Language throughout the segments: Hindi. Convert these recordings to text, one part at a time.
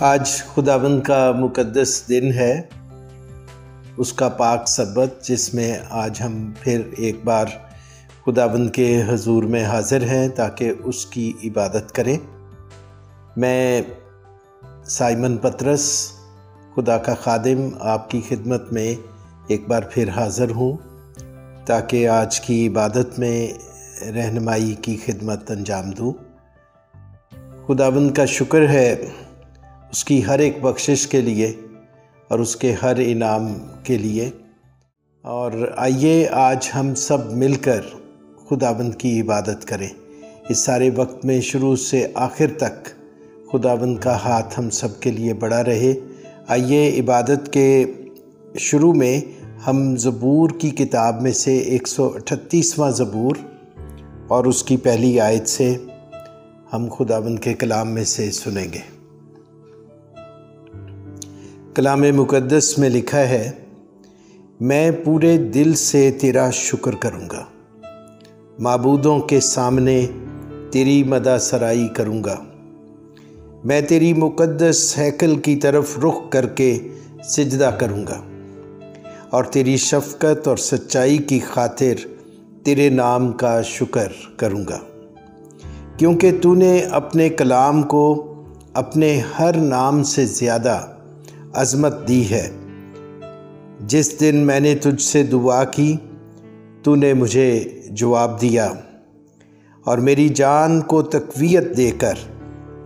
आज खुदावंद का मुकद्दस दिन है, उसका पाक सबत, जिसमें आज हम फिर एक बार खुदावंद के हजूर में हाज़िर हैं ताकि उसकी इबादत करें। मैं साइमन पतरस, खुदा का खादिम, आपकी खिदमत में एक बार फिर हाज़िर हूँ ताकि आज की इबादत में रहनुमाई की खिदमत अंजाम दूँ। खुदावंद का शुक्र है उसकी हर एक बख्शिश के लिए और उसके हर इनाम के लिए। और आइए आज हम सब मिलकर खुदावंद की इबादत करें। इस सारे वक्त में शुरू से आखिर तक खुदावंद का हाथ हम सब के लिए बड़ा रहे। आइए इबादत के शुरू में हम ज़बूर की किताब में से 138वां ज़बूर और उसकी पहली आयत से हम खुदावंद के कलाम में से सुनेंगे। कलाम मुक़द्दस में लिखा है, मैं पूरे दिल से तेरा शुक्र करूँगा, माबूदों के सामने तेरी मदा सराई करूँगा। मैं तेरी मुक़द्दस हैकल की तरफ रुख करके सिजदा करूँगा और तेरी शफ़क़त और सच्चाई की खातिर तेरे नाम का शुक्र करूँगा, क्योंकि तूने अपने कलाम को अपने हर नाम से ज़्यादा अज़मत दी है। जिस दिन मैंने तुझसे दुआ की, तूने मुझे जवाब दिया और मेरी जान को तक़वियत देकर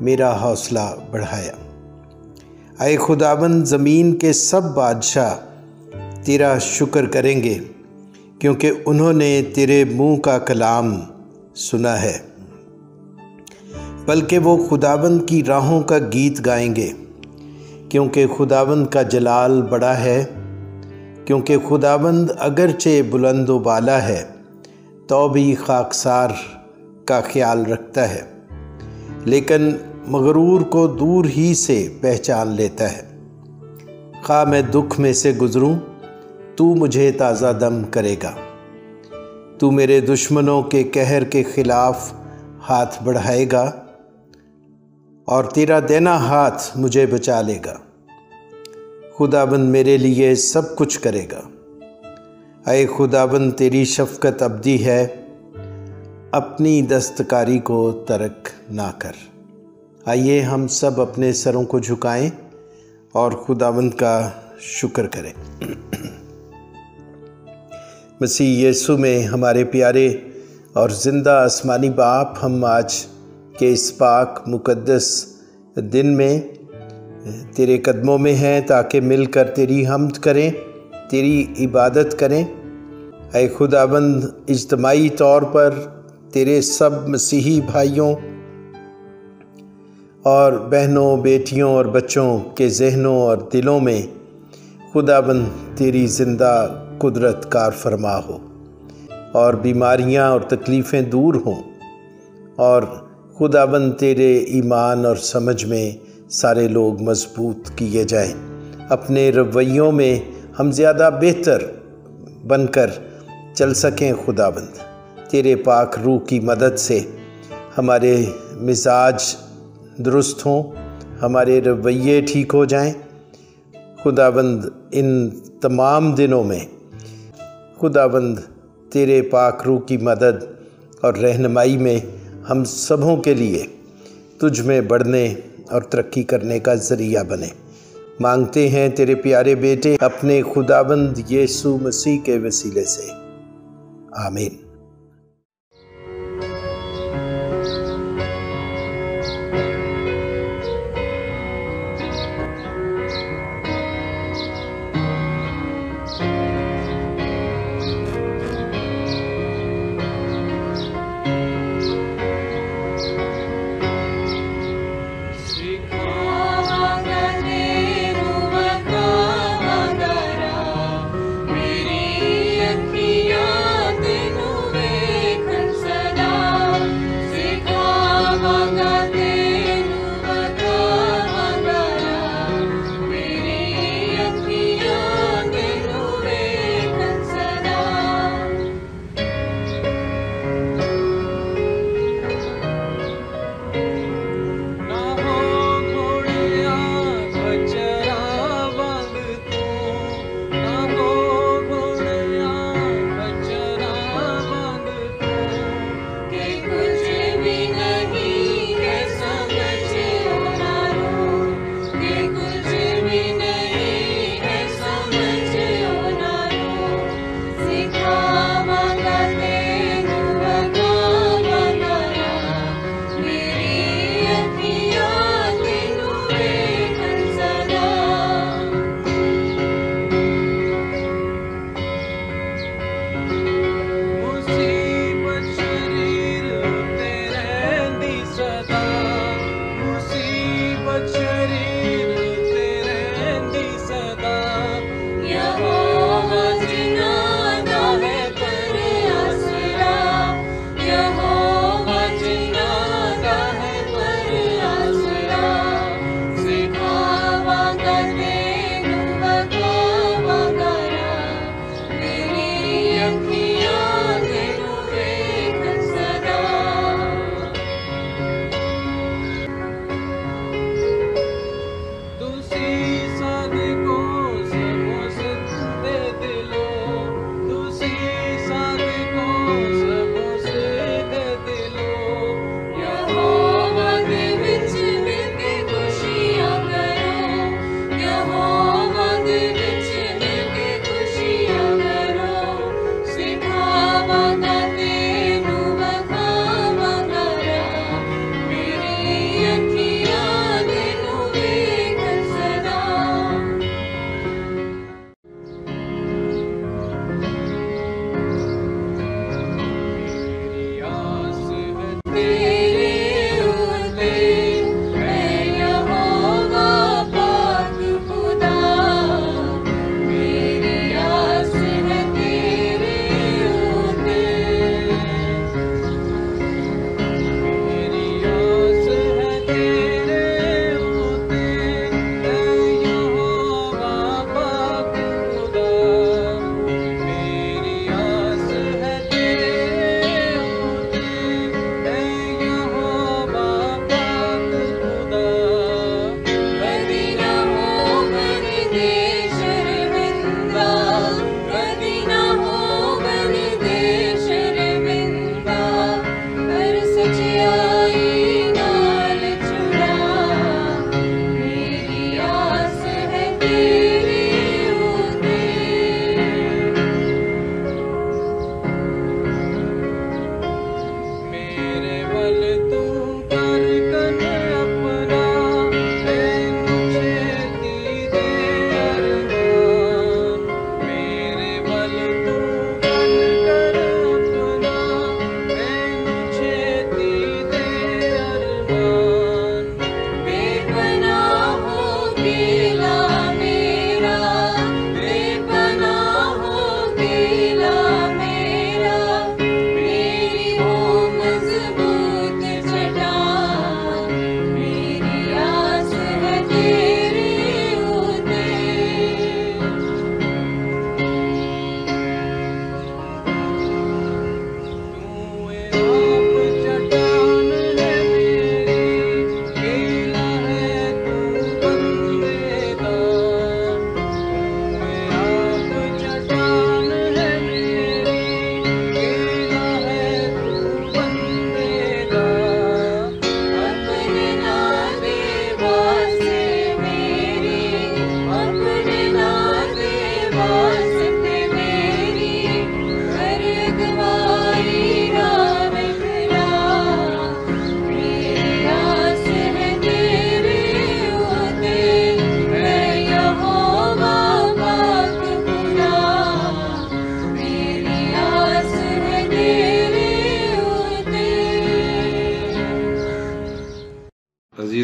मेरा हौसला बढ़ाया। ऐ खुदावंद, ज़मीन के सब बादशाह तेरा शुक्र करेंगे, क्योंकि उन्होंने तेरे मुँह का कलाम सुना है। बल्कि वो खुदावंद की राहों का गीत गाएंगे, क्योंकि खुदावंद का जलाल बड़ा है। क्योंकि खुदावंद अगरचे बुलंद व बाला है, तो भी खाकसार का ख्याल रखता है, लेकिन मगरूर को दूर ही से पहचान लेता है। खा मैं दुख में से गुज़रूं, तू मुझे ताज़ा दम करेगा। तू मेरे दुश्मनों के कहर के ख़िलाफ़ हाथ बढ़ाएगा और तेरा देना हाथ मुझे बचा लेगा। खुदाबंद मेरे लिए सब कुछ करेगा। ऐ खुदाबंद, तेरी शफ़क़त अब्दी है, अपनी दस्तकारी को तर्क ना कर। आइए हम सब अपने सरों को झुकाएं और खुदाबंद का शुक्र करें। मसीह यीशु में हमारे प्यारे और ज़िंदा आसमानी बाप, हम आज के इस पाक मुक़द्दस दिन में तेरे कदमों में हैं ताकि मिलकर तेरी हम्द करें, तेरी इबादत करें। ऐ खुदाबंद, इज्तमाई तौर पर तेरे सब मसीही भाइयों और बहनों, बेटियों और बच्चों के जहनों और दिलों में खुदाबंद तेरी ज़िंदा कुदरत कार फरमा हो और बीमारियां और तकलीफ़ें दूर हों, और खुदाबंद तेरे ईमान और समझ में सारे लोग मजबूत किए जाएं। अपने रवैयों में हम ज़्यादा बेहतर बनकर चल सकें। खुदाबंद तेरे पाक रूह की मदद से हमारे मिजाज दुरुस्त हों, हमारे रवैये ठीक हो जाएं। खुदाबंद इन तमाम दिनों में खुदाबंद तेरे पाक रूह की मदद और रहनुमाई में हम सबों के लिए तुझ में बढ़ने और तरक्की करने का ज़रिया बने। मांगते हैं तेरे प्यारे बेटे अपने खुदाबंद यीशु मसीह के वसीले से, आमीन। मेरी अखियाँ तेनू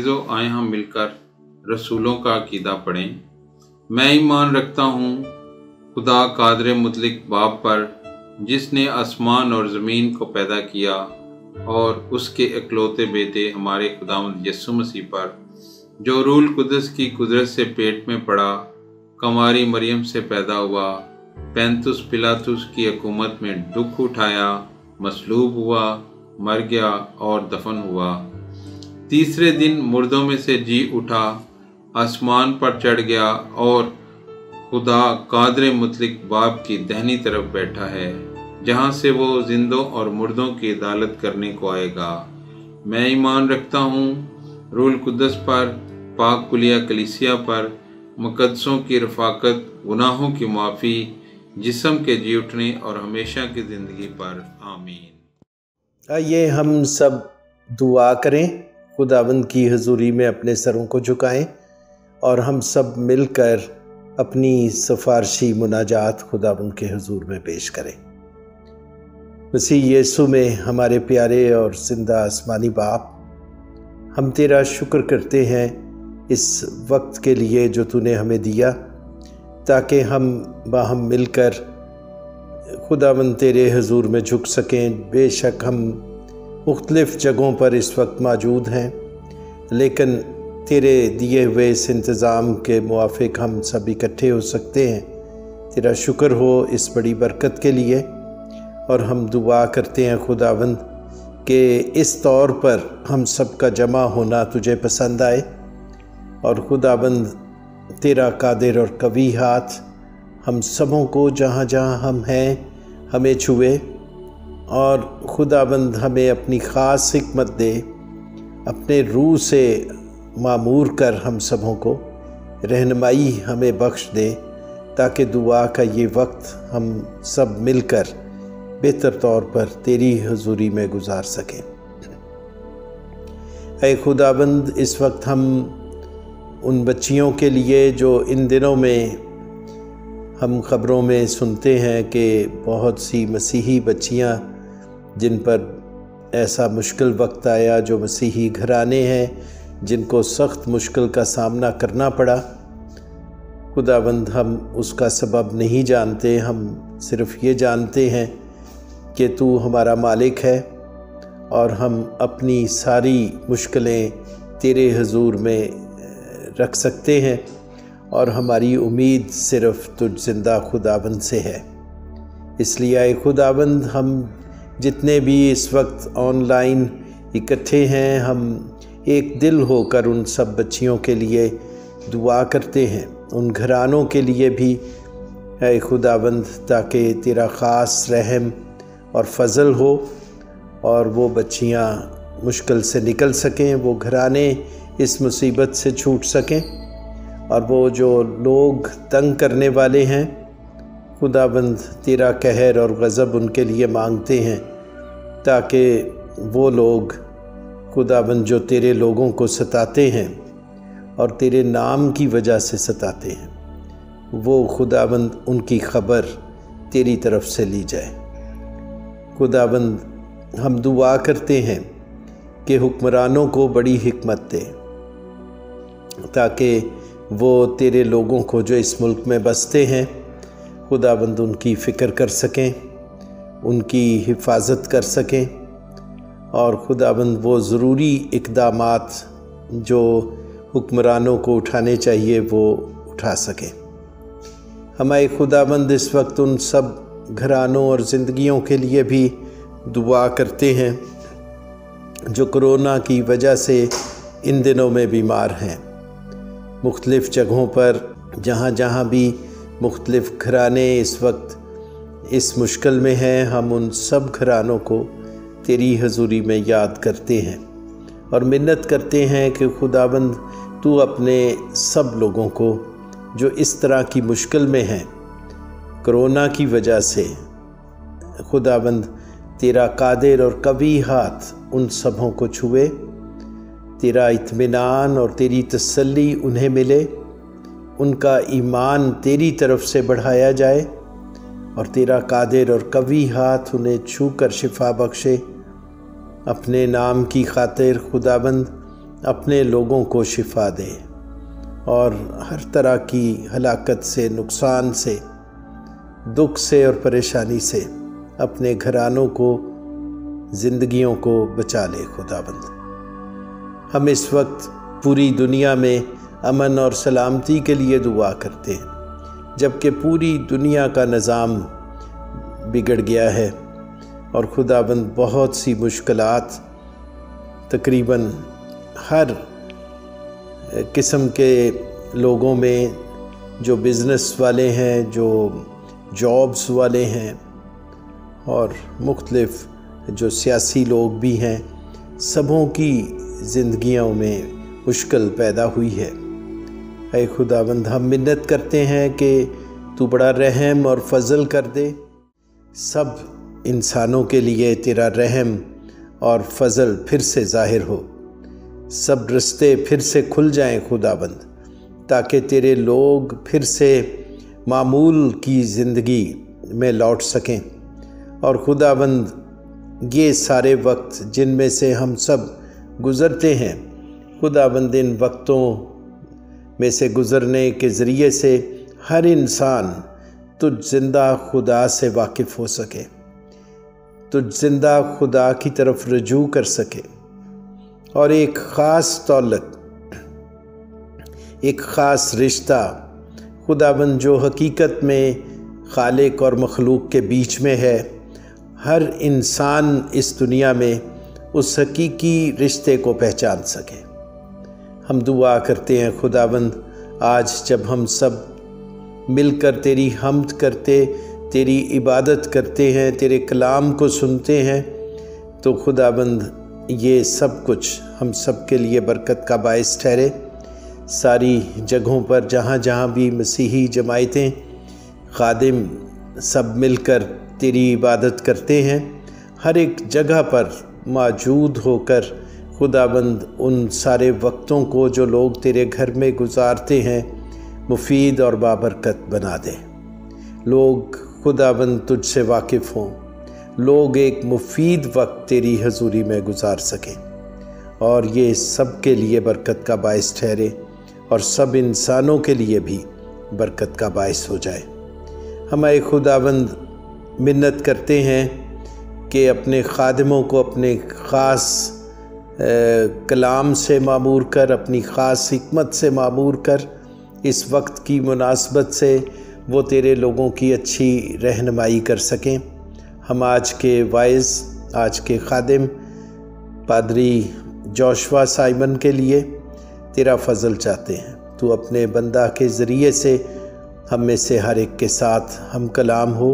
अजीज़ों, आए हम मिलकर रसूलों का अकीदा पढ़ें। मैं ईमान रखता हूँ खुदा कादिर मुतलक बाप पर, जिसने आसमान और ज़मीन को पैदा किया, और उसके इकलौते बेटे हमारे खुदावंद यीशु मसीह पर, जो रूह कुद्दस की कुदरत से पेट में पड़ा, कुंवारी मरियम से पैदा हुआ, पैंतुस पिलातुस की हुकूमत में दुख उठाया, मसलूब हुआ, मर गया और दफन हुआ। तीसरे दिन मुर्दों में से जी उठा, आसमान पर चढ़ गया और खुदा कादिर मुतलक बाप की दाहिनी तरफ बैठा है, जहाँ से वो जिंदों और मुर्दों की अदालत करने को आएगा। मैं ईमान रखता हूँ रूह कुद्दस पर, पाक कुलिया कलीसिया पर, मुकद्दसों की रफ़ाकत, गुनाहों की माफ़ी, जिस्म के जी उठने और हमेशा की ज़िंदगी पर। आमीन। आइए हम सब दुआ करें, खुदावंद की हुजूरी में अपने सरों को झुकाएं और हम सब मिलकर अपनी सिफारशी मुनाजात खुदावंद के हुजूर में पेश करें। मसीह यीशु में हमारे प्यारे और जिंदा आसमानी बाप, हम तेरा शुक्र करते हैं इस वक्त के लिए जो तूने हमें दिया, ताकि हम बाहम मिलकर खुदावंद तेरे हुजूर में झुक सकें। बेशक हम मुख्तलिफ़ जगहों पर इस वक्त मौजूद हैं, लेकिन तेरे दिए हुए इस इंतज़ाम के मुआफ़िक हम सब इकट्ठे हो सकते हैं। तेरा शुक्र हो इस बड़ी बरकत के लिए, और हम दुआ करते हैं खुदावंद कि इस तौर पर हम सब का जमा होना तुझे पसंद आए, और खुदावंद तेरा कादिर और कवी हाथ हम सबों को जहाँ जहाँ हम हैं हमें छुए, और खुदाबंद हमें अपनी ख़ास हिकमत दे, अपने रूह से मामूर कर हम सबों को रहनुमाई हमें बख्श दे, ताकि दुआ का ये वक्त हम सब मिलकर बेहतर तौर पर तेरी हुजूरी में गुजार सकें। ऐ खुदाबंद, इस वक्त हम उन बच्चियों के लिए जो इन दिनों में हम ख़बरों में सुनते हैं कि बहुत सी मसीही बच्चियां जिन पर ऐसा मुश्किल वक्त आया, जो मसीही घराने हैं जिनको सख्त मुश्किल का सामना करना पड़ा, खुदावंद हम उसका सबब नहीं जानते। हम सिर्फ़ ये जानते हैं कि तू हमारा मालिक है, और हम अपनी सारी मुश्किलें तेरे हुजूर में रख सकते हैं, और हमारी उम्मीद सिर्फ़ तुझ जिंदा खुदावंद से है। इसलिए आए खुदावंद, हम जितने भी इस वक्त ऑनलाइन इकट्ठे हैं, हम एक दिल होकर उन सब बच्चियों के लिए दुआ करते हैं, उन घरानों के लिए भी ऐ खुदावंद, ताकि तेरा ख़ास रहम और फजल हो और वो बच्चियां मुश्किल से निकल सकें, वो घराने इस मुसीबत से छूट सकें, और वो जो लोग तंग करने वाले हैं खुदाबंद, तेरा कहर और गज़ब उनके लिए मांगते हैं, ताकि वो लोग खुदाबंद जो तेरे लोगों को सताते हैं और तेरे नाम की वजह से सताते हैं, वो खुदाबंद उनकी ख़बर तेरी तरफ से ली जाए। खुदाबंद, हम दुआ करते हैं कि हुक्मरानों को बड़ी हिकमत दे, ताकि वो तेरे लोगों को जो इस मुल्क में बसते हैं खुदाबंद उनकी फ़िक्र कर सकें, उनकी हिफाजत कर सकें, और खुदाबंद वो ज़रूरी इक़दामात जो हुक्मरानों को उठाने चाहिए वो उठा सकें। हमारे खुदाबंद इस वक्त उन सब घरानों और ज़िंदगियों के लिए भी दुआ करते हैं जो कोरोना की वजह से इन दिनों में बीमार हैं। मुख्तलिफ़ जगहों पर जहाँ जहाँ भी मुख्तलिफ़ घराने इस वक्त इस मुश्किल में हैं, हम उन सब घरानों को तेरी हुजूरी में याद करते हैं और मिन्नत करते हैं कि खुदाबंद तू अपने सब लोगों को जो इस तरह की मुश्किल में हैं कोरोना की वजह से, खुदाबंद तेरा कादिर और कवी हाथ उन सबों को छुए, तेरा इत्मीनान और तेरी तसल्ली उन्हें मिले, उनका ईमान तेरी तरफ से बढ़ाया जाए और तेरा कादिर और कवी हाथ उन्हें छू कर शिफा बख्शे। अपने नाम की खातिर खुदाबंद अपने लोगों को शिफा दे और हर तरह की हलाकत से, नुकसान से, दुख से और परेशानी से अपने घरानों को, ज़िंदगियों को बचा ले खुदाबंद। हम इस वक्त पूरी दुनिया में अमन और सलामती के लिए दुआ करते हैं, जबकि पूरी दुनिया का निज़ाम बिगड़ गया है और खुदाबंद बहुत सी मुश्किलात तकरीबन हर किस्म के लोगों में, जो बिज़नेस वाले हैं, जो जॉब्स वाले हैं और मुख्तलिफ जो सियासी लोग भी हैं, सबों की ज़िंदगियों में मुश्किल पैदा हुई है। ऐ खुदाबंद, हम मिन्नत करते हैं कि तू बड़ा रहम और फजल कर दे। सब इंसानों के लिए तेरा रहम और फजल फिर से ज़ाहिर हो, सब रास्ते फिर से खुल जाएं खुदाबंद, ताकि तेरे लोग फिर से मामूल की ज़िंदगी में लौट सकें। और खुदाबंद, ये सारे वक्त जिनमें से हम सब गुज़रते हैं खुदाबंद, इन वक्तों में से गुज़रने के ज़रिए से हर इंसान तुझ ज़िंदा खुदा से वाकिफ़ हो सके, तुझ ज़िंदा खुदा की तरफ रुजू कर सके और एक ख़ास तौलक, एक ख़ास रिश्ता खुदाबंद जो हकीकत में खालिक और मखलूक के बीच में है, हर इंसान इस दुनिया में उस हकीकी रिश्ते को पहचान सके। हम दुआ करते हैं खुदाबंद, आज जब हम सब मिलकर तेरी हम्द करते, तेरी इबादत करते हैं, तेरे कलाम को सुनते हैं, तो खुदाबंद ये सब कुछ हम सब के लिए बरकत का बायस ठहरे। सारी जगहों पर जहाँ जहाँ भी मसीही जमायतें, खादिम सब मिलकर तेरी इबादत करते हैं, हर एक जगह पर मौजूद होकर खुदाबंद उन सारे वक्तों को जो लोग तेरे घर में गुजारते हैं मुफीद और बाबरकत बना दे। लोग खुदाबंद तुझसे वाकिफ़ हों, लोग एक मुफीद वक्त तेरी हजूरी में गुजार सकें और ये सब के लिए बरकत का बायस ठहरे और सब इंसानों के लिए भी बरकत का बायस हो जाए। हमारे खुदाबंद मिन्नत करते हैं कि अपने खादिमों को अपने ख़ास कलाम से मामूर कर, अपनी ख़ास हिकमत से मामूर कर, इस वक्त की मुनासबत से वो तेरे लोगों की अच्छी रहनुमाई कर सकें। हम आज के वाइज़, आज के खादिम पादरी जोशुआ साइमन के लिए तेरा फ़ज़ल चाहते हैं। तू अपने बंदा के ज़रिए से हम में से हर एक के साथ हम कलाम हो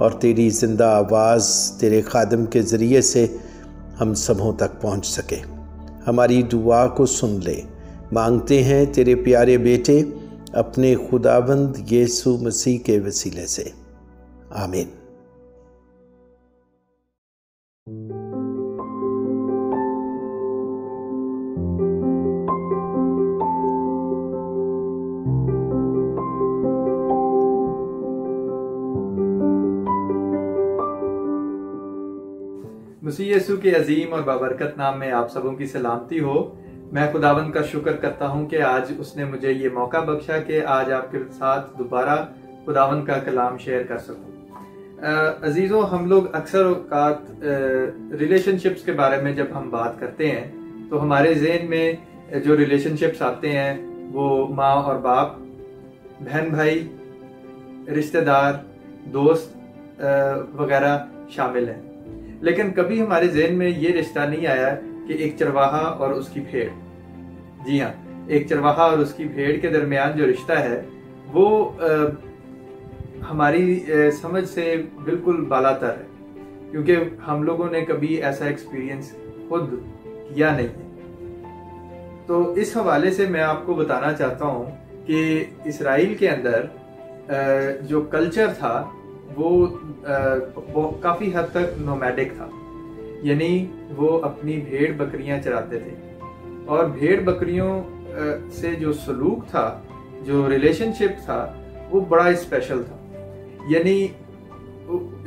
और तेरी ज़िंदा आवाज़ तेरे खादिम के ज़रिए से हम सबों तक पहुंच सके। हमारी दुआ को सुन ले, मांगते हैं तेरे प्यारे बेटे अपने खुदाबंद यीशु मसीह के वसीले से, आमीन। मसीह यीशु के अजीम और बाबरकत नाम में आप सबों की सलामती हो। मैं खुदावंद का शुक्र करता हूं कि आज उसने मुझे ये मौका बख्शा कि आज आपके साथ दोबारा खुदावंद का कलाम शेयर कर सकूं। अजीज़ों, हम लोग अक्सर औकात रिलेशनशिप्स के बारे में जब हम बात करते हैं तो हमारे जहन में जो रिलेशनशिप्स आते हैं वो माँ और बाप, बहन भाई, रिश्तेदार, दोस्त वगैरह शामिल हैं। लेकिन कभी हमारे जहन में ये रिश्ता नहीं आया कि एक चरवाहा और उसकी भेड़, जी हाँ, एक चरवाहा और उसकी भेड़ के दरमियान जो रिश्ता है वो हमारी समझ से बिल्कुल बालातर है, क्योंकि हम लोगों ने कभी ऐसा एक्सपीरियंस खुद किया नहीं है। तो इस हवाले से मैं आपको बताना चाहता हूँ कि इस्राइल के अंदर जो कल्चर था वो काफ़ी हद तक नोमैडिक था, यानी वो अपनी भेड़ बकरियां चराते थे और भेड़ बकरियों से जो सलूक था, जो रिलेशनशिप था, वो बड़ा स्पेशल था। यानी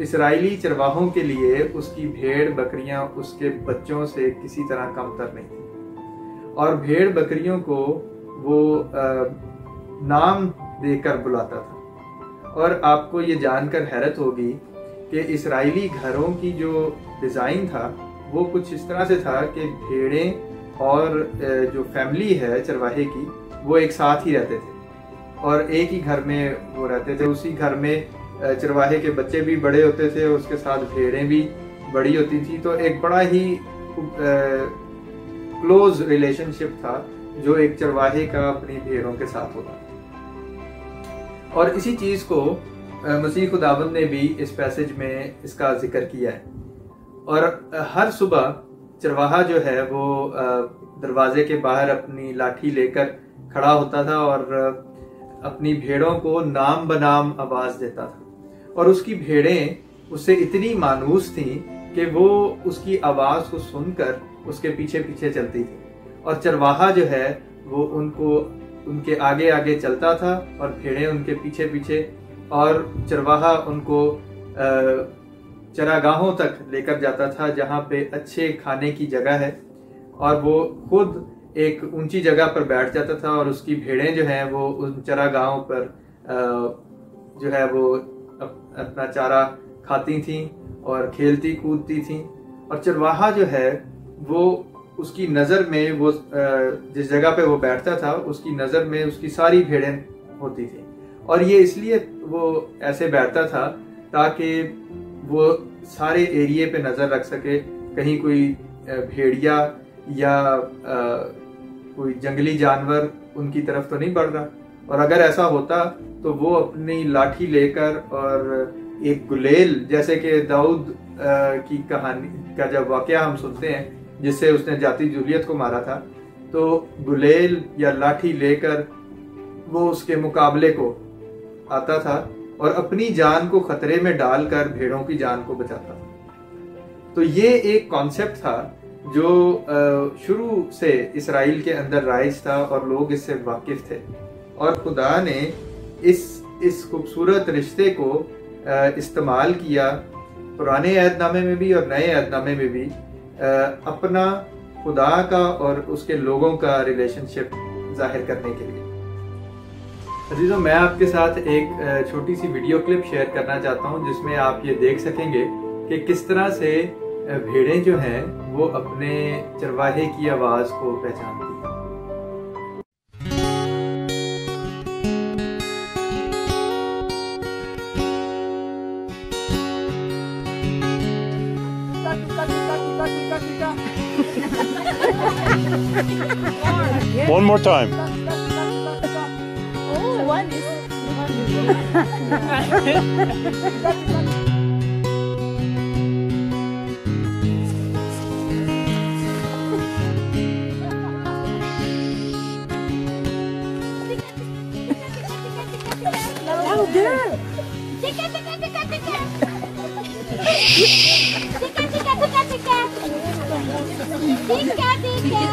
इस्राएली चरवाहों के लिए उसकी भेड़ बकरियां उसके बच्चों से किसी तरह कमतर नहीं थी और भेड़ बकरियों को वो नाम देकर बुलाता था। और आपको ये जानकर हैरत होगी कि इस्राएली घरों की जो डिज़ाइन था वो कुछ इस तरह से था कि भेड़ें और जो फैमिली है चरवाहे की वो एक साथ ही रहते थे और एक ही घर में वो रहते थे। उसी घर में चरवाहे के बच्चे भी बड़े होते थे, उसके साथ भेड़ें भी बड़ी होती थी। तो एक बड़ा ही क्लोज रिलेशनशिप था जो एक चरवाहे का अपनी भेड़ों के साथ होता। और इसी चीज को मसीह खुदावंद ने भी इस पैसेज में इसका जिक्र किया है। और हर सुबह चरवाहा जो है वो दरवाजे के बाहर अपनी लाठी लेकर खड़ा होता था और अपनी भेड़ों को नाम बनाम आवाज देता था। और उसकी भेड़ें उससे इतनी मानूस थीं कि वो उसकी आवाज को सुनकर उसके पीछे पीछे चलती थी। और चरवाहा जो है वो उनके आगे आगे चलता था और भेड़ें उनके पीछे पीछे, और चरवाहा उनको चरागाहों तक लेकर जाता था जहाँ पे अच्छे खाने की जगह है। और वो खुद एक ऊंची जगह पर बैठ जाता था और उसकी भेड़ें जो हैं वो उन चरागाहों पर जो है वो अपना चारा खाती थीं और खेलती कूदती थीं। और चरवाहा जो है वो उसकी नज़र में वो जिस जगह पे वो बैठता था उसकी नज़र में उसकी सारी भेड़ें होती थी। और ये इसलिए वो ऐसे बैठता था ताकि वो सारे एरिया पे नज़र रख सके, कहीं कोई भेड़िया या कोई जंगली जानवर उनकी तरफ तो नहीं बढ़ रहा। और अगर ऐसा होता तो वो अपनी लाठी लेकर और एक गुलेल, जैसे कि दाऊद की कहानी का जब वाकया हम सुनते हैं जिससे उसने जाती जूलियत को मारा था, तो गुलेल या लाठी लेकर वो उसके मुकाबले को आता था और अपनी जान को खतरे में डालकर भेड़ों की जान को बचाता था। तो ये एक कॉन्सेप्ट था जो शुरू से इसराइल के अंदर राइज था और लोग इससे वाकिफ थे। और खुदा ने इस खूबसूरत रिश्ते को इस्तेमाल किया पुराने अहदनामे में भी और नए अहदनामे में भी अपना खुदा का और उसके लोगों का रिलेशनशिप जाहिर करने के लिए। अजीजों, मैं आपके साथ एक छोटी सी वीडियो क्लिप शेयर करना चाहता हूं जिसमें आप ये देख सकेंगे कि किस तरह से भेड़ें जो हैं वो अपने चरवाहे की आवाज को पहचानती हैं। One more time. Oh, one is. Louder. Tika, tika, tika, tika. Tika, tika, tika, tika. Tika, tika.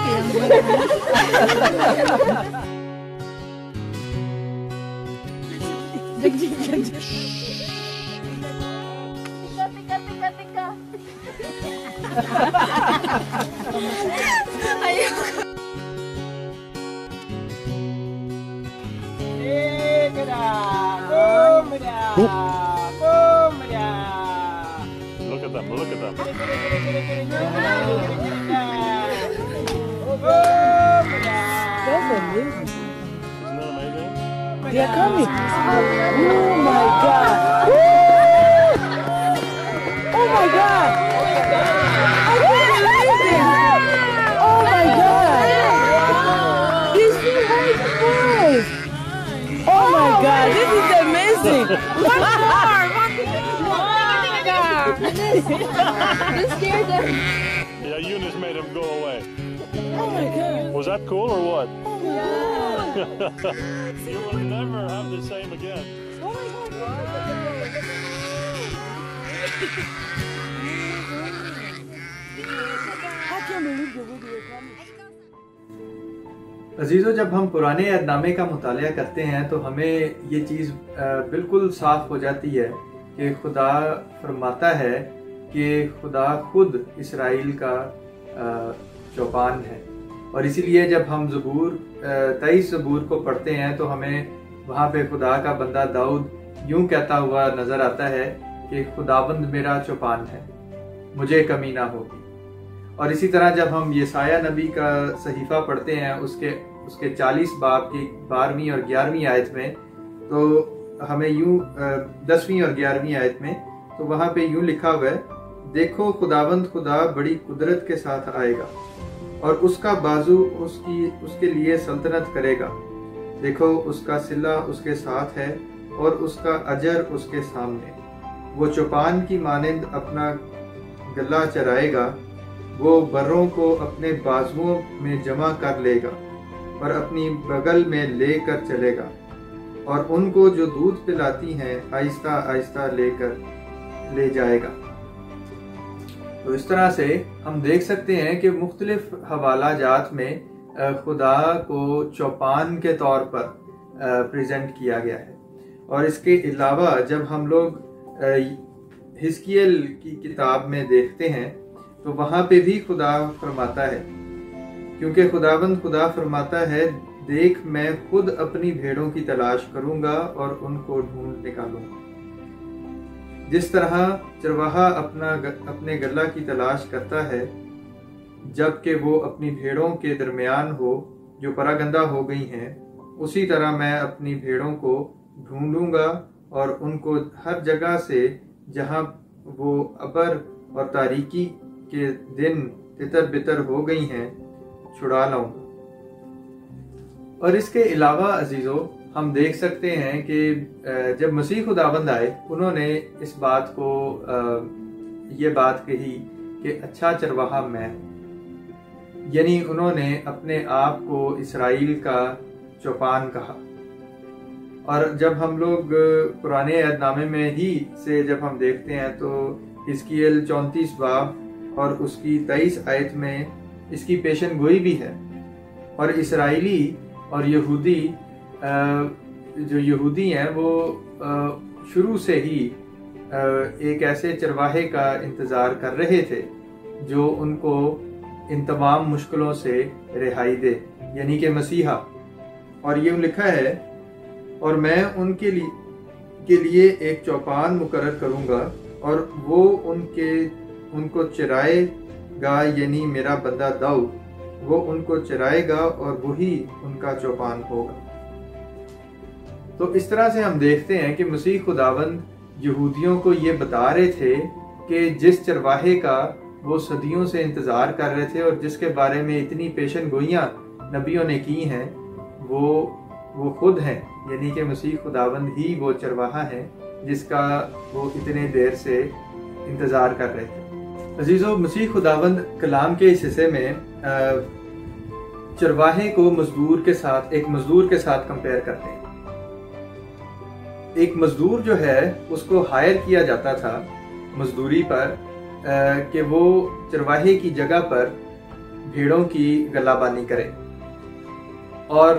Look at them, look at them. That's amazing. Isn't that amazing? They are coming. Oh my God. Oh my God. I can't believe it. Oh my God. These two white boys. Oh my God. This is amazing. One more. You scared them. Yeah, Eunice made him go away. Oh my God. Was that cool or what? Oh my God. You will never have the same again. Oh my God. I can't believe the way they were coming. अजीज़ों, जब हम पुराने अहदनामे का मुतालिया करते हैं तो हमें ये चीज़ बिल्कुल साफ हो जाती है कि खुदा फरमाता है कि खुदा खुद इसराइल का चौपान है और इसीलिए जब हम ज़बूर 23 ज़बूर को पढ़ते हैं तो हमें वहाँ पे खुदा का बंदा दाऊद यूं कहता हुआ नजर आता है कि खुदाबंद मेरा चौपान है, मुझे कमी ना होगी। और इसी तरह जब हम यसाया नबी का सहीफा पढ़ते हैं उसके 40 बाब की 12वीं और 11वीं आयत में, तो हमें यूं 10वीं और 11वीं आयत में, तो वहाँ पे यूं लिखा हुआ है, देखो खुदाबंद खुदा बड़ी कुदरत के साथ आएगा और उसका बाजू उसके लिए सल्तनत करेगा। देखो उसका सिला उसके साथ है और उसका अजर उसके सामने। वो चौपान की मानिंद अपना गला चराएगा, वो बर्रों को अपने बाजुओं में जमा कर लेगा और अपनी बगल में लेकर चलेगा और उनको जो दूध पिलाती हैं आहिस्ता आहिस्ता ले जाएगा। तो इस तरह से हम देख सकते हैं कि मुख्तलिफ हवाला जात में खुदा को चौपान के तौर पर प्रेजेंट किया गया है। और इसके अलावा जब हम लोग हिजकिय्याल की किताब में देखते हैं तो वहाँ पे भी खुदा फरमाता है, क्योंकि खुदाबंद खुदा फरमाता है, देख मैं खुद अपनी भेड़ों की तलाश करूंगा और उनको ढूंढ निकालूंगा। जिस तरह चरवाहा अपने गल्ला की तलाश करता है जबकि वो अपनी भेड़ों के दरमियान हो जो परागंदा हो गई हैं, उसी तरह मैं अपनी भेड़ों को ढूंढूंगा और उनको हर जगह से जहां वो अबर और तारीकी के दिन तितर बितर हो गई हैं छुड़ा लाऊंगा। और इसके अलावा अजीजों हम देख सकते हैं कि जब मसीह खुदाबंद आए उन्होंने इस बात को ये बात कही कि अच्छा चरवाहा मैं हूं, यानी उन्होंने अपने आप को इसराइल का चौपान कहा। और जब हम लोग पुराने अहदनामे में ही से जब हम देखते हैं तो हिजकिय्याल 34 बाब और उसकी 23 आयत में इसकी पेशन गोई भी है। और इसराइली और यहूदी जो यहूदी हैं वो शुरू से ही एक ऐसे चरवाहे का इंतज़ार कर रहे थे जो उनको इन तमाम मुश्किलों से रिहाई दे, यानी कि मसीहा। और ये लिखा है, और मैं उनके लिए एक चौपान मुकर्रर करूंगा और वो उनको चराएगा, यानी मेरा बंदा दाऊद वो उनको चराएगा और वही उनका चौपान होगा। तो इस तरह से हम देखते हैं कि मसीह खुदावंद यहूदियों को ये बता रहे थे कि जिस चरवाहे का वो सदियों से इंतज़ार कर रहे थे और जिसके बारे में इतनी पेशन गोइयाँ नबियों ने की हैं वो खुद हैं, यानी कि मसीह खुदावंद ही वो चरवाहा है जिसका वो इतने देर से इंतज़ार कर रहे थे। अजीज़ों, मसीह खुदावंद कलाम के इस हिस्से में चरवाहे को एक मजदूर के साथ कंपेयर करते हैं। एक मजदूर जो है उसको हायर किया जाता था मजदूरी पर कि वो चरवाहे की जगह पर भेड़ों की गलाबानी करे। और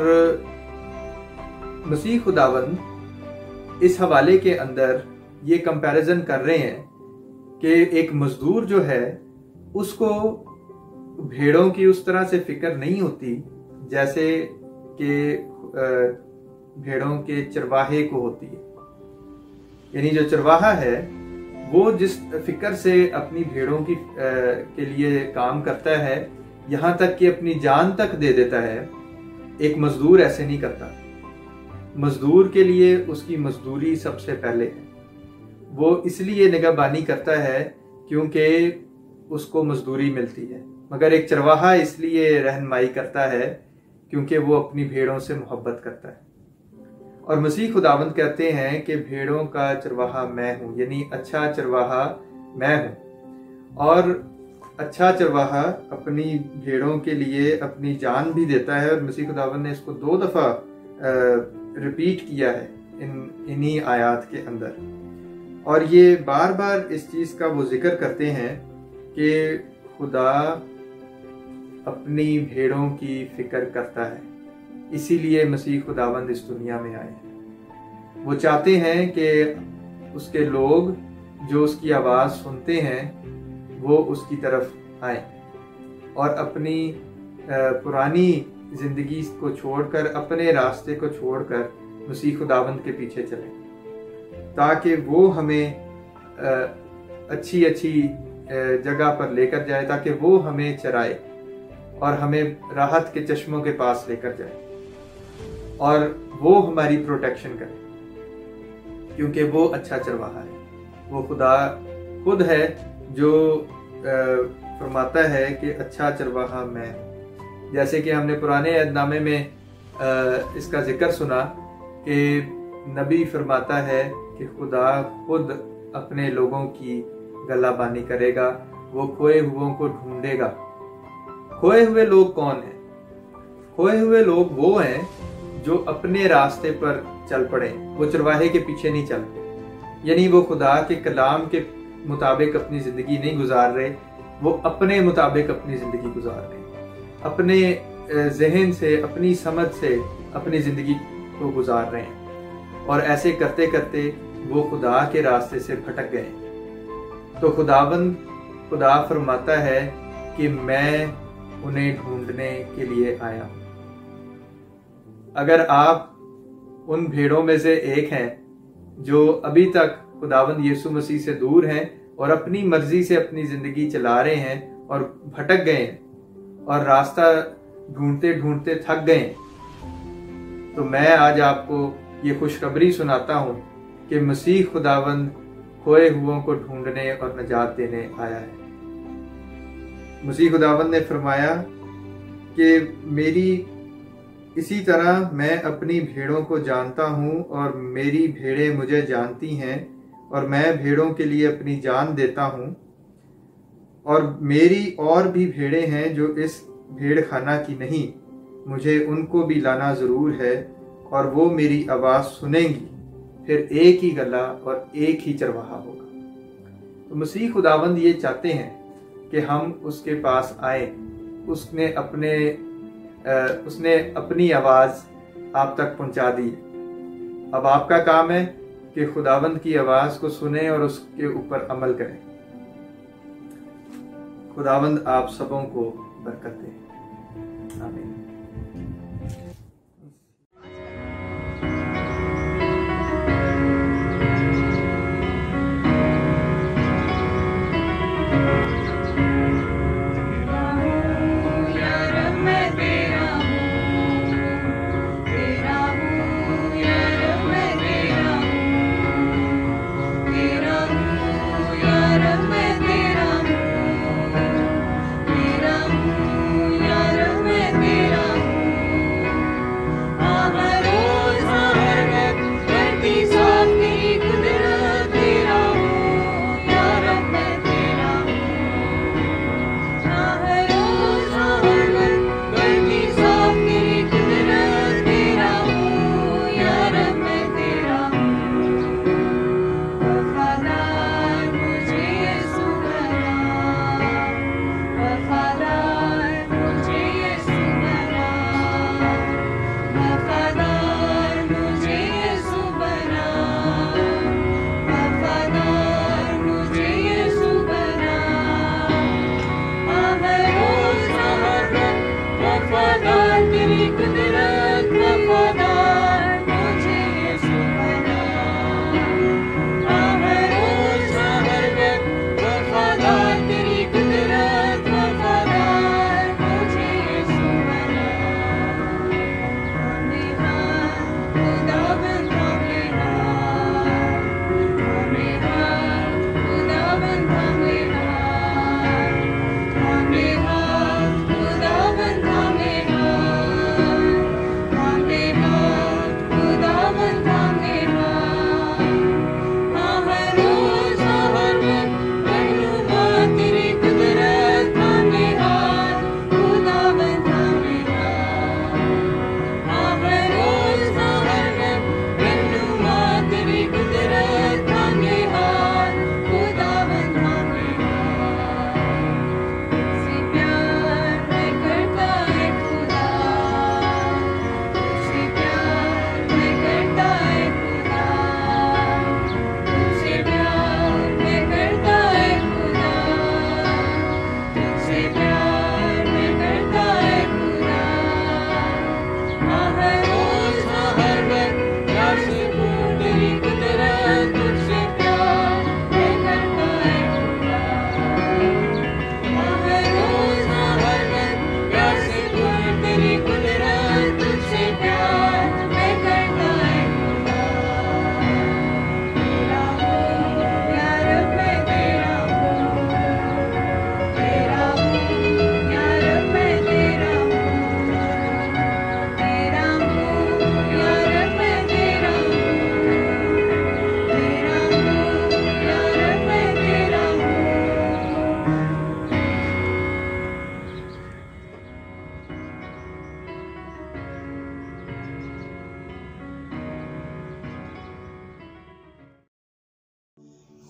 मसीह खुदावंद इस हवाले के अंदर ये कंपैरिजन कर रहे हैं कि एक मजदूर जो है उसको भेड़ों की उस तरह से फिक्र नहीं होती जैसे कि भेड़ों के चरवाहे को होती है। यानी जो चरवाहा है वो जिस फिक्र से अपनी भेड़ों के लिए काम करता है, यहाँ तक कि अपनी जान तक दे देता है, एक मजदूर ऐसे नहीं करता। मजदूर के लिए उसकी मजदूरी सबसे पहले है। वो इसलिए निगहबानी करता है क्योंकि उसको मजदूरी मिलती है, मगर एक चरवाहा इसलिए रहनुमाई करता है क्योंकि वो अपनी भेड़ों से मोहब्बत करता है। और मसीह खुदावंद कहते हैं कि भेड़ों का चरवाहा मैं हूँ, यानी अच्छा चरवाहा मैं हूँ। और अच्छा चरवाहा अपनी भेड़ों के लिए अपनी जान भी देता है। और मसीह खुदावंद ने इसको 2 दफ़ा रिपीट किया है इन्हीं आयात के अंदर। और ये बार बार इस चीज़ का वो जिक्र करते हैं कि खुदा अपनी भेड़ों की फिक्र करता है, इसीलिए मसीह खुदावंद इस दुनिया में आए हैं। वो चाहते हैं कि उसके लोग जो उसकी आवाज़ सुनते हैं वो उसकी तरफ आए और अपनी पुरानी ज़िंदगी को छोड़कर, अपने रास्ते को छोड़कर मसीह खुदावंद के पीछे चलें, ताकि वो हमें अच्छी अच्छी जगह पर लेकर जाए, ताकि वो हमें चराए और हमें राहत के चश्मों के पास लेकर जाए और वो हमारी प्रोटेक्शन करे, क्योंकि वो अच्छा चरवाहा है। वो खुदा खुद है जो फरमाता है कि अच्छा चरवाहा मैं हूँ। जैसे कि हमने पुराने अहदनामे में इसका जिक्र सुना कि नबी फरमाता है कि खुदा खुद अपने लोगों की गलाबानी करेगा, वो खोए हुओं को ढूंढेगा। खोए हुए लोग कौन हैं? खोए हुए लोग वो हैं जो अपने रास्ते पर चल पड़े, वो चरवाहे के पीछे नहीं चलते, यानी वो खुदा के कलाम के मुताबिक अपनी ज़िंदगी नहीं गुजार रहे, वो अपने मुताबिक अपनी ज़िंदगी गुजार रहे हैं, अपने जहन से, अपनी समझ से अपनी ज़िंदगी को गुजार रहे हैं, और ऐसे करते करते वो खुदा के रास्ते से भटक गए। तो खुदा फरमाता है कि मैं उन्हें ढूंढने के लिए आया हूँ। अगर आप उन भेड़ों में से एक हैं जो अभी तक खुदावंद यीशु मसीह से दूर हैं और अपनी मर्जी से अपनी ज़िंदगी चला रहे हैं और भटक गए हैं और रास्ता ढूंढते ढूंढते थक गए हैं, तो मैं आज आपको ये खुशखबरी सुनाता हूँ कि मसीह खुदावंद खोए हुओं को ढूंढने और निजात देने आया है। मसीह खुदावंद ने फरमाया कि मेरी इसी तरह मैं अपनी भेड़ों को जानता हूँ और मेरी भेड़ें मुझे जानती हैं, और मैं भेड़ों के लिए अपनी जान देता हूँ। और मेरी और भी भेड़ें हैं जो इस भेड़ खाना की नहीं, मुझे उनको भी लाना ज़रूर है, और वो मेरी आवाज़ सुनेंगी, फिर एक ही गला और एक ही चरवाहा होगा। तो मसीह खुदावंद ये चाहते हैं कि हम उसके पास आए। उसने अपनी आवाज़ आप तक पहुंचा दी। अब आपका काम है कि खुदावंद की आवाज़ को सुने और उसके ऊपर अमल करें। खुदावंद आप सबों को बरकत दे। आमीन। तेरा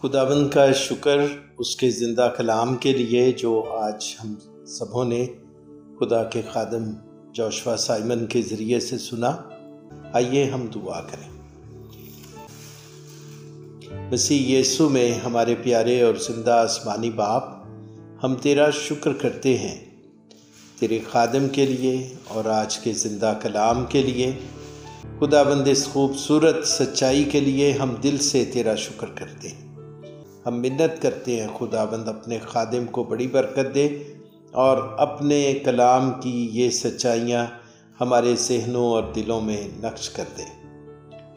खुदावंद का शुक्र उसके ज़िंदा कलाम के लिए जो आज हम सबों ने खुदा के खादम जोशुआ साइमन के ज़रिए से सुना। आइए हम दुआ करें। मसीह यीशु में हमारे प्यारे और ज़िंदा आसमानी बाप, हम तेरा शुक्र करते हैं तेरे खादम के लिए और आज के ज़िंदा कलाम के लिए। खुदाबंद इस खूबसूरत सच्चाई के लिए हम दिल से तेरा शुक्र करते हैं। हम मिन्नत करते हैं खुदाबंद अपने खादिम को बड़ी बरकत दे और अपने कलाम की ये सच्चाइयाँ हमारे ज़हनों और दिलों में नक्श कर दे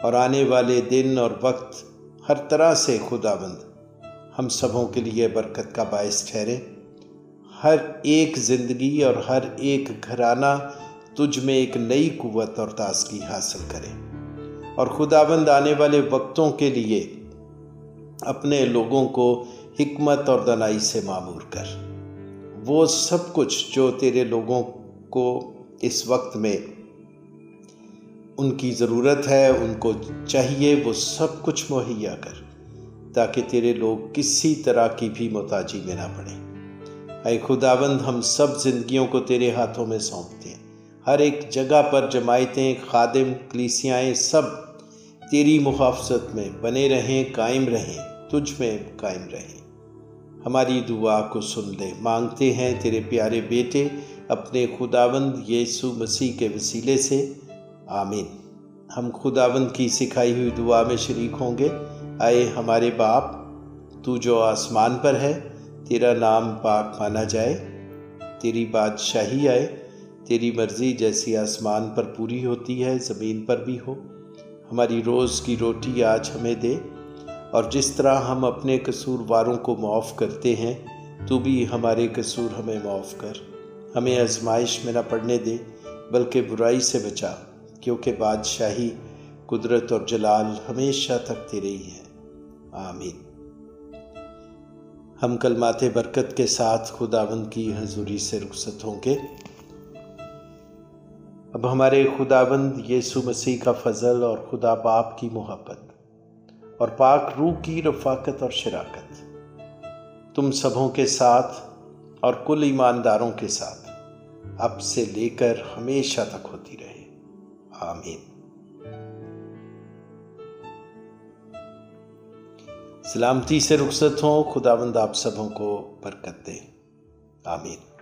और आने वाले दिन और वक्त हर तरह से खुदाबंद हम सबों के लिए बरकत का बायस ठहरे। हर एक ज़िंदगी और हर एक घराना तुझ में एक नई कुव्वत और ताज़गी हासिल करें और खुदाबंद आने वाले वक्तों के लिए अपने लोगों को हिकमत और दनाई से मामूर कर। वो सब कुछ जो तेरे लोगों को इस वक्त में उनकी ज़रूरत है, उनको चाहिए, वो सब कुछ मुहैया कर ताकि तेरे लोग किसी तरह की भी मोहताजी में ना पड़े। ऐ खुदाबंद, हम सब जिंदगियों को तेरे हाथों में सौंपते हैं। हर एक जगह पर जमायतें, खादिम, कलीसियाएँ सब तेरी मुहाफ़ज़त में बने रहें, कायम रहें, तुझ में कायम रहें। हमारी दुआ को सुन ले, मांगते हैं तेरे प्यारे बेटे अपने खुदावंद यीशु मसीह के वसीले से, आमीन। हम खुदावंद की सिखाई हुई दुआ में शरीक होंगे। आए हमारे बाप, तू जो आसमान पर है, तेरा नाम पाक माना जाए, तेरी बादशाही आए, तेरी मर्ज़ी जैसी आसमान पर पूरी होती है ज़मीन पर भी हो। हमारी रोज़ की रोटी आज हमें दे और जिस तरह हम अपने कसूरवारों को माफ़ करते हैं, तू भी हमारे कसूर हमें माफ़ कर। हमें आजमाइश में न पड़ने दे बल्कि बुराई से बचा, क्योंकि बादशाही, कुदरत और जलाल हमेशा तक तेरे ही है, आमीन। हम कलमाते बरकत के साथ खुदावंद की हजूरी से रुखसत होंगे। अब हमारे खुदावंद यीशु मसीह का फजल और खुदा बाप की मोहब्बत और पाक रूह की रफ़ाकत और शराकत तुम सबों के साथ और कुल ईमानदारों के साथ अब से लेकर हमेशा तक होती रहे, आमीन। सलामती से रुखसत हों। खुदावंद आप सबों को बरकत दे, आमीन।